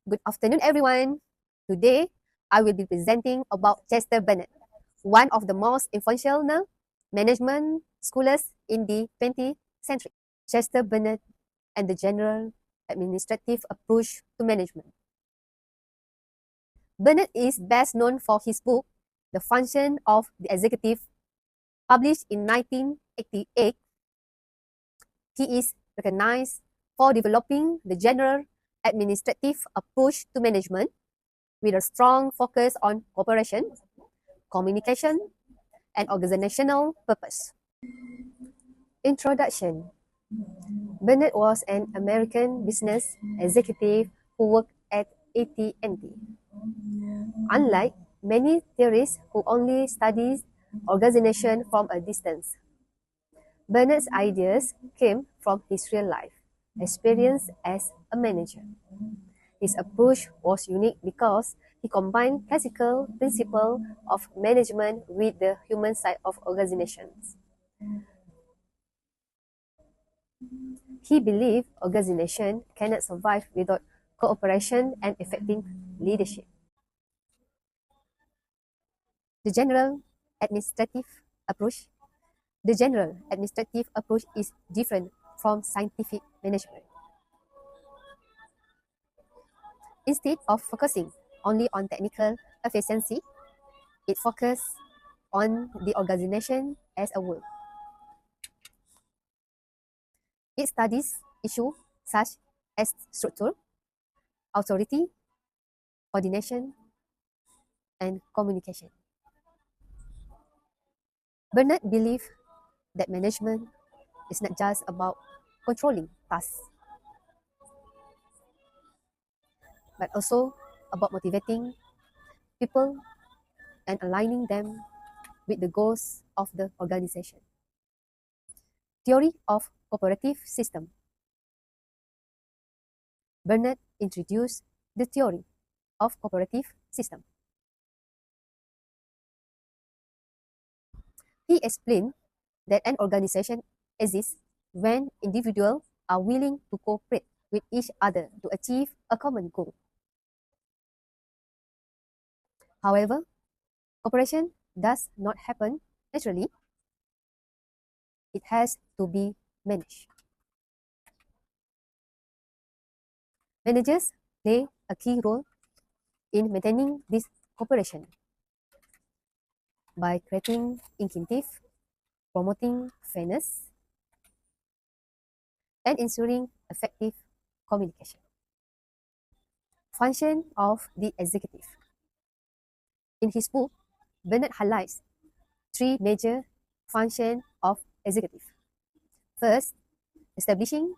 Good afternoon, everyone. Today, I will be presenting about Chester Bernard, one of the most influential management scholars in the 20th century. Chester Bernard and the general administrative approach to management. Bernard is best known for his book, The Function of the Executive, published in 1988. He is recognized for developing the general administrative approach to management with a strong focus on cooperation, communication, and organizational purpose. Introduction. Bernard was an American business executive who worked at AT&T. Unlike many theorists who only study organization from a distance, Bernard's ideas came from his real life experience as a manager. His approach was unique because he combined classical principles of management with the human side of organizations. He believed organization cannot survive without cooperation and effective leadership. The general administrative approach. The general administrative approach is different from scientific management. Instead of focusing only on technical efficiency, it focuses on the organization as a whole. It studies issues such as structure, authority, coordination, and communication. Bernard believed that management is not just about controlling tasks, but also about motivating people and aligning them with the goals of the organization. Theory of cooperative system. Bernard introduced the theory of cooperative system. He explained that an organization exists when individuals are willing to cooperate with each other to achieve a common goal. However, cooperation does not happen naturally. It has to be managed. Managers play a key role in maintaining this cooperation by creating incentives, promoting fairness, and ensuring effective communication. Function of the executive. In his book, Bernard highlights three major functions of executive. First, establishing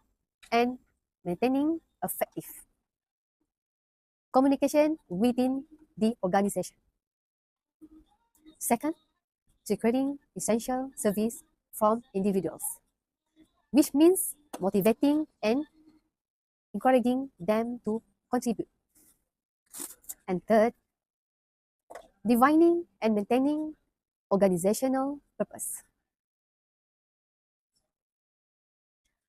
and maintaining effective communication within the organization. Second, securing essential service from individuals, which means motivating and encouraging them to contribute. And third, defining and maintaining organizational purpose.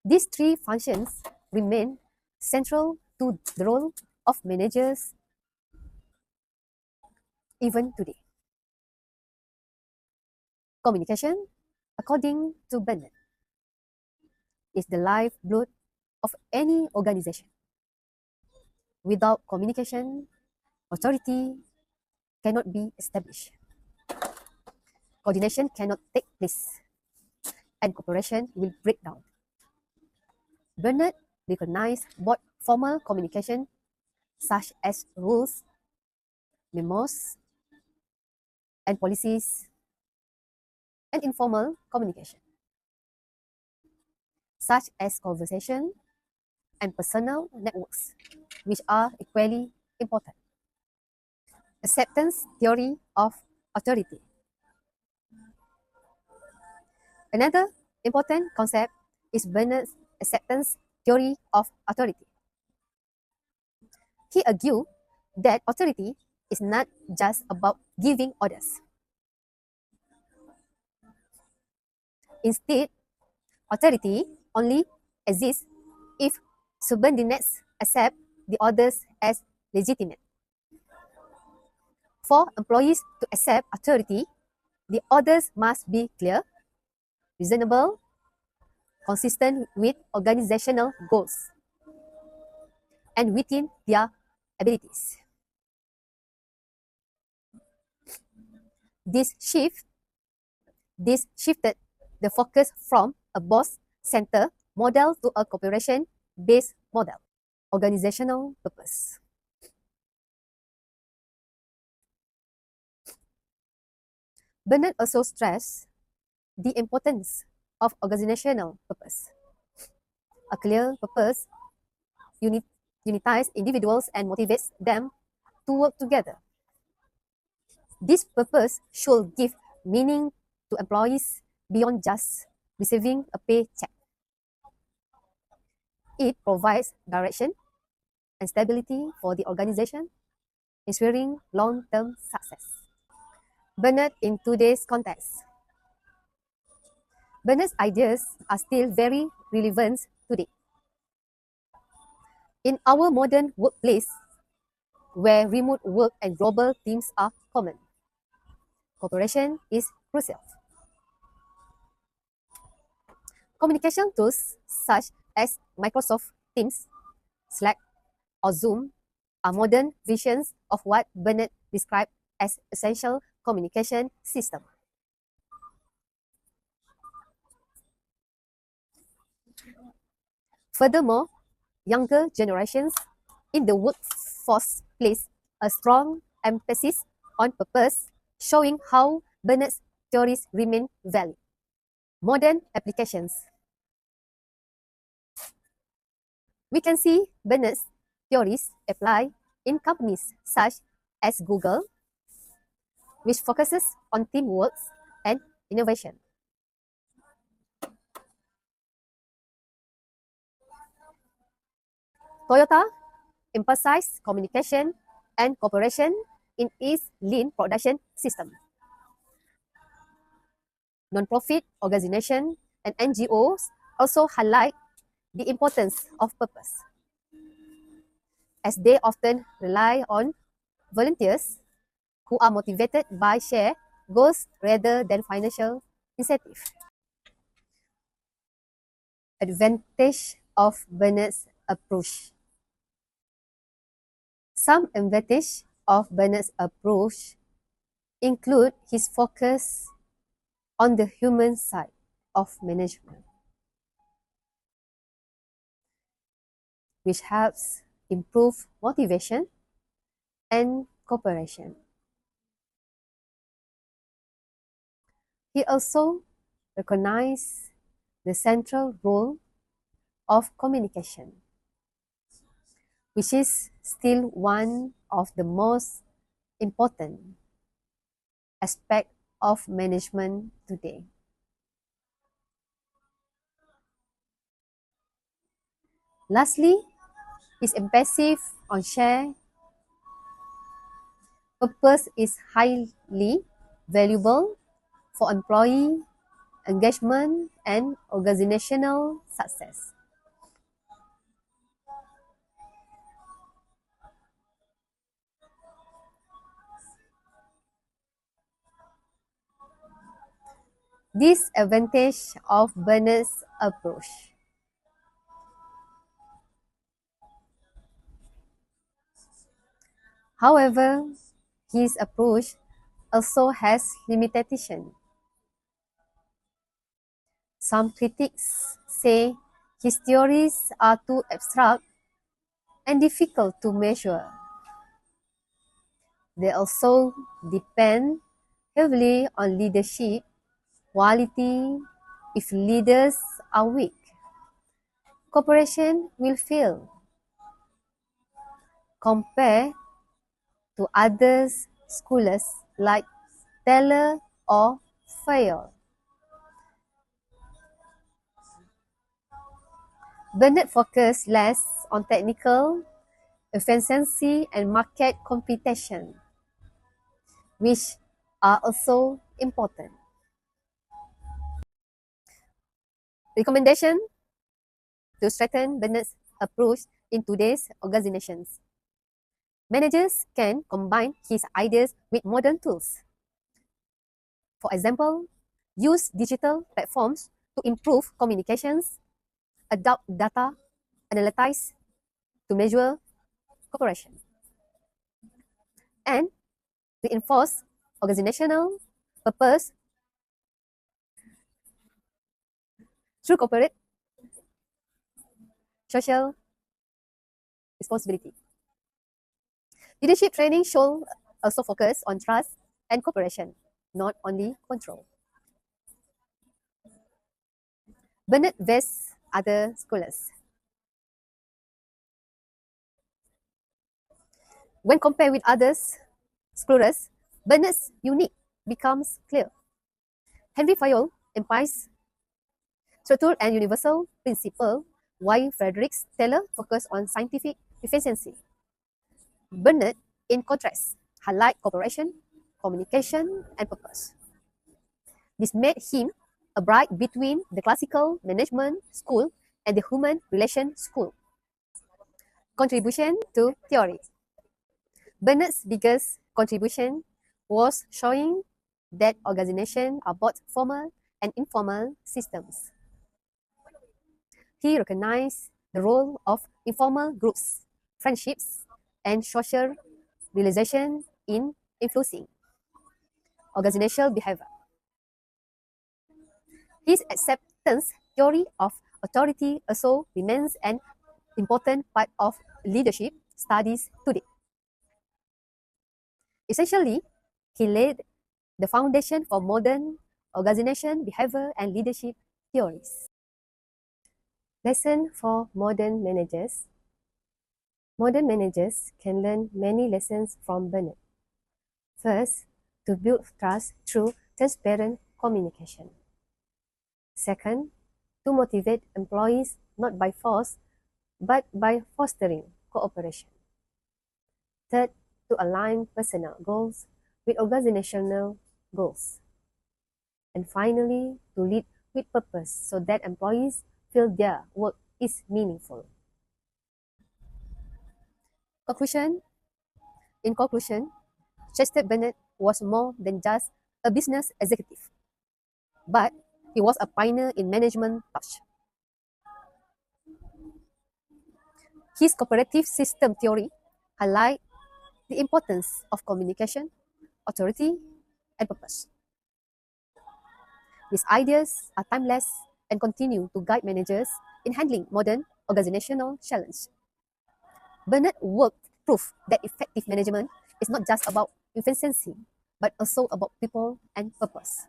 These three functions remain central to the role of managers even today. Communication, according to Bernard, is the lifeblood of any organization. Without communication, authority cannot be established. Coordination cannot take place, and cooperation will break down. Bernard recognized both formal communication, such as rules, memos, and policies, and informal communication, such as conversation and personal networks, which are equally important. Acceptance theory of authority. Another important concept is Bernard's acceptance theory of authority. He argued that authority is not just about giving orders. Instead, authority only exists if subordinates accept the orders as legitimate. For employees to accept authority, the orders must be clear, reasonable, consistent with organizational goals, and within their abilities. This shifted the focus from a boss-centered model to a cooperation-based model. Organizational purpose. Bernard also stressed the importance of organizational purpose. A clear purpose unites individuals and motivates them to work together. This purpose should give meaning to employees beyond just receiving a paycheck. It provides direction and stability for the organization, ensuring long-term success. Bernard in today's context. Bernard's ideas are still very relevant today. In our modern workplace, where remote work and global teams are common, cooperation is crucial. Communication tools such as Microsoft Teams, Slack, or Zoom are modern versions of what Bernard described as essential communication system. Furthermore, younger generations in the workforce place a strong emphasis on purpose, showing how Bernard's theories remain valid. Modern applications. We can see Bernard's theories apply in companies such as Google, which focuses on teamwork and innovation. Toyota emphasized communication and cooperation in its lean production system. Non-profit organizations and NGOs also highlight the importance of purpose, as they often rely on volunteers who are motivated by shared goals rather than financial incentive. Advantage of Bernard's approach. Some advantage of Bernard's approach include his focus on the human side of management, which helps improve motivation and cooperation. He also recognized the central role of communication, which is still one of the most important aspects of management today. Lastly, his emphasis on shared purpose is highly valuable for employee engagement and organizational success. This advantage of Bernard's approach. However, his approach also has limitations. Some critics say his theories are too abstract and difficult to measure. They also depend heavily on leadership quality. If leaders are weak, cooperation will fail. Compare to other scholars like Taylor or Fayol. Bernard focused less on technical efficiency and market competition, which are also important. Recommendation to strengthen Bernard's approach in today's organizations. Managers can combine his ideas with modern tools. For example, use digital platforms to improve communications, adopt data analytics to measure cooperation, and reinforce organizational purpose through corporate social responsibility. Leadership training should also focus on trust and cooperation, not only control. Bernard vs. other scholars. When compared with others scholars, Bernard's unique becomes clear. Henry Fayol implies structural and universal principle, while Frederick Taylor focused on scientific efficiency. Bernard, in contrast, highlight cooperation, communication, and purpose. This made him a bridge between the classical management school and the human relation school. Contribution to theory. Bernard's biggest contribution was showing that organizations are both formal and informal systems. He recognized the role of informal groups, friendships, and social realization in influencing organizational behavior. His acceptance theory of authority also remains an important part of leadership studies today. Essentially, he laid the foundation for modern organization behavior and leadership theories. Lesson for modern managers. Modern managers can learn many lessons from Bernard. First, to build trust through transparent communication. Second, to motivate employees not by force, but by fostering cooperation. Third, to align personal goals with organizational goals. And finally, to lead with purpose so that employees feel their work is meaningful. Conclusion. In conclusion, Chester Bernard was more than just a business executive, but he was a pioneer in management touch. His cooperative system theory highlights the importance of communication, authority, and purpose. These ideas are timeless and continue to guide managers in handling modern organizational challenges. Bernard's work proved that effective management is not just about efficiency, but also about people and purpose.